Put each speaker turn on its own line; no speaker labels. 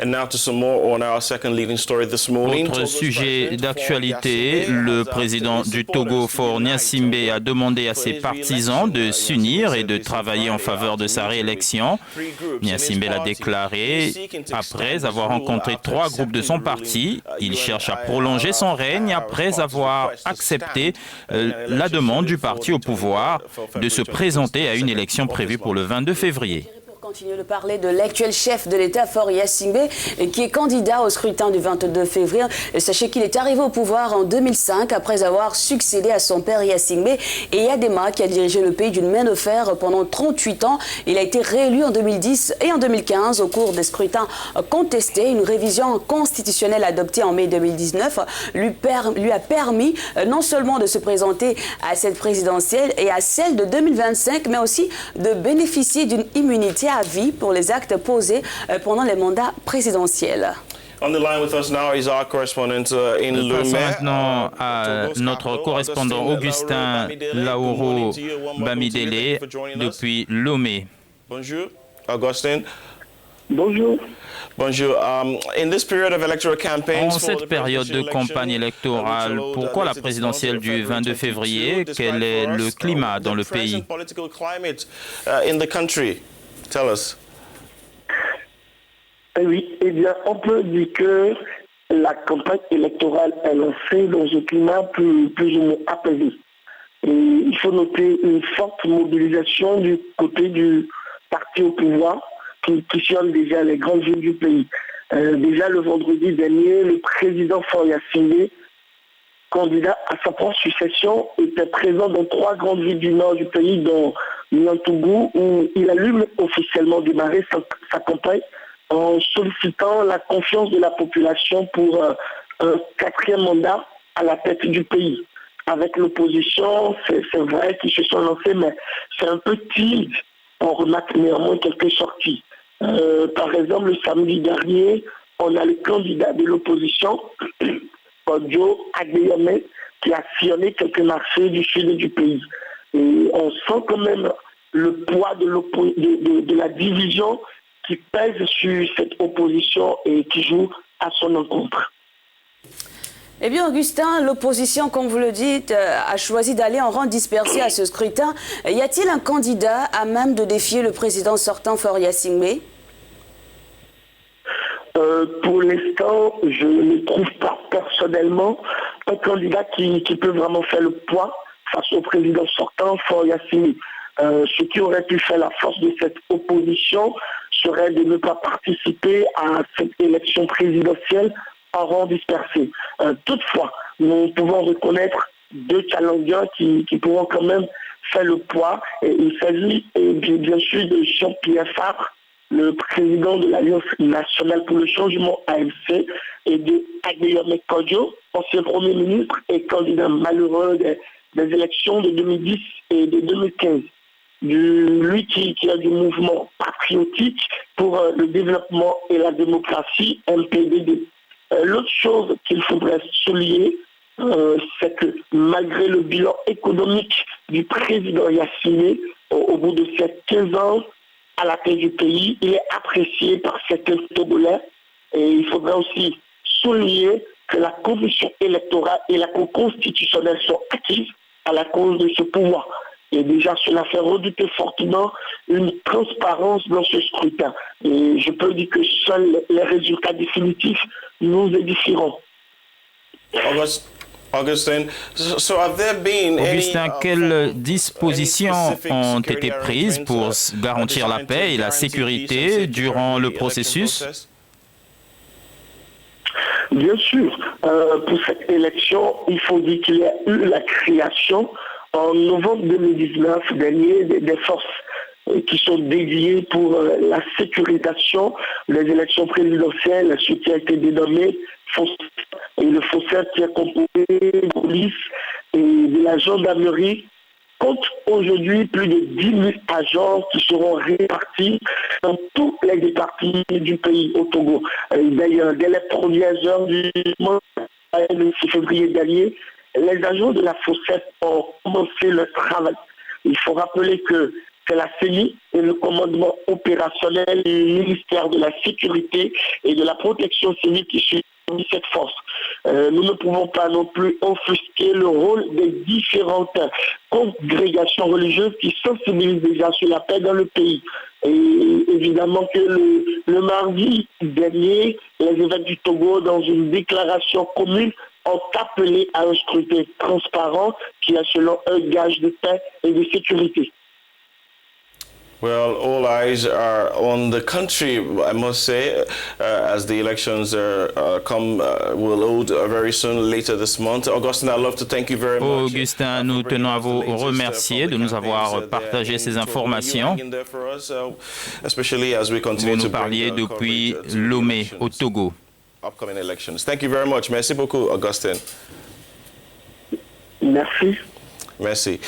Autre sujet d'actualité, le président du Togo, Faure Gnassingbé, a demandé à ses partisans de s'unir et de travailler en faveur de sa réélection. Gnassingbé l'a déclaré après avoir rencontré 3 groupes de son parti. Il cherche à prolonger son règne après avoir accepté la demande du parti au pouvoir de se présenter à une élection prévue pour le 22 février.
Continuer de parler de l'actuel chef de l'État, Faure Gnassingbé, qui est candidat au scrutin du 22 février. Sachez qu'il est arrivé au pouvoir en 2005 après avoir succédé à son père Gnassingbé et Yadema, qui a dirigé le pays d'une main de fer pendant 38 ans. Il a été réélu en 2010 et en 2015 au cours des scrutins contestés. Une révision constitutionnelle adoptée en mai 2019 lui a permis non seulement de se présenter à cette présidentielle et à celle de 2025, mais aussi de bénéficier d'une immunité à vie pour les actes posés pendant les mandats présidentiels.
On the line with us now is our correspondent in Lomé.
Maintenant à notre correspondant Augustin Lauro Bamidele depuis Lomé.
Bonjour, Augustin.
Bonjour.
Bonjour. In this period of electoral campaigns,
En cette période de campagne électorale, pourquoi la présidentielle du 22 février? Quel est le climat dans le pays?
Tell us.
Oui, eh bien, on peut dire que la campagne électorale est lancée dans un climat plus ou moins apaisé. Et il faut noter une forte mobilisation du côté du parti au pouvoir qui sillonne déjà les grandes villes du pays. Déjà le vendredi dernier, le président Faure Gnassingbé, candidat à sa propre succession, était présent dans 3 grandes villes du nord du pays, dont Niantougou, où il a lui officiellement démarré sa campagne en sollicitant la confiance de la population pour un 4e mandat à la tête du pays. Avec l'opposition, c'est vrai qu'ils se sont lancés, mais c'est un peu timide. On remarque néanmoins quelques sorties. Par exemple, le samedi dernier, on a le candidat de l'opposition, Joe Adeyemi, qui a sillonné quelques marchés du sud du pays. Et on sent quand même le poids de la division qui pèse sur cette opposition et qui joue à son encontre.
Eh bien, Augustin, l'opposition, comme vous le dites, a choisi d'aller en rang dispersé à ce scrutin. Y a-t-il un candidat à même de défier le président sortant, Faure Gnassingbé?
Pour l'instant, je ne trouve pas personnellement un candidat qui peut vraiment faire le poids face au président sortant, Faure Gnassingbé. Ce qui aurait pu faire la force de cette opposition serait de ne pas participer à cette élection présidentielle en rang dispersé. Toutefois, nous pouvons reconnaître 2 challengers qui pourront quand même faire le poids. Et il s'agit bien sûr de Jean-Pierre Fabre, le président de l'Alliance nationale pour le changement AMC, et de Adeyemi Kodjo, ancien Premier ministre et candidat malheureux des élections de 2010 et de 2015. Lui qui a du mouvement patriotique pour le développement et la démocratie, MPDD. L'autre chose qu'il faudrait souligner, c'est que malgré le bilan économique du président Gnassingbé, au bout de ces 15 ans à la tête du pays, il est apprécié par certains Togolais. Et il faudrait aussi souligner que la commission électorale et la Cour constitutionnelle sont actives à la cause de ce pouvoir. Et déjà, cela fait redouter fortement une transparence dans ce scrutin. Et je peux dire que seuls les résultats définitifs nous édifieront.
Augustin,
quelles dispositions ont été prises pour garantir la paix et la sécurité durant le processus?
Bien sûr, pour cette élection, il faut dire qu'il y a eu la création en novembre 2019 dernier des forces qui sont dédiées pour la sécurisation des élections présidentielles, ce qui a été dénommé et le FOSSER qui est composé de la police et de la gendarmerie compte aujourd'hui plus de 10 000 agents qui seront répartis dans tous les départements du pays au Togo. D'ailleurs, dès les premières heures du mois le 6 février dernier, les agents de la FOSSET ont commencé le travail. Il faut rappeler que c'est la CENI et le commandement opérationnel du ministère de la Sécurité et de la Protection civile qui suit cette force. Nous ne pouvons pas non plus offusquer le rôle des différentes congrégations religieuses qui sensibilisent déjà sur la paix dans le pays. Et évidemment que le mardi dernier, les évêques du Togo, dans une déclaration commune, ont appelé à un scrutin transparent qui est selon un gage de paix et de sécurité.
Well, all eyes are on the country, I must say, as the elections will hold very soon, later this month. Augustin, I'd love to thank you very much.
Augustin, nous tenons à vous remercier de nous avoir partagé ces informations. Vous nous parliez depuis Lomé, au Togo.
Upcoming elections. Thank you very much. Merci beaucoup, Augustin.
Merci.
Merci.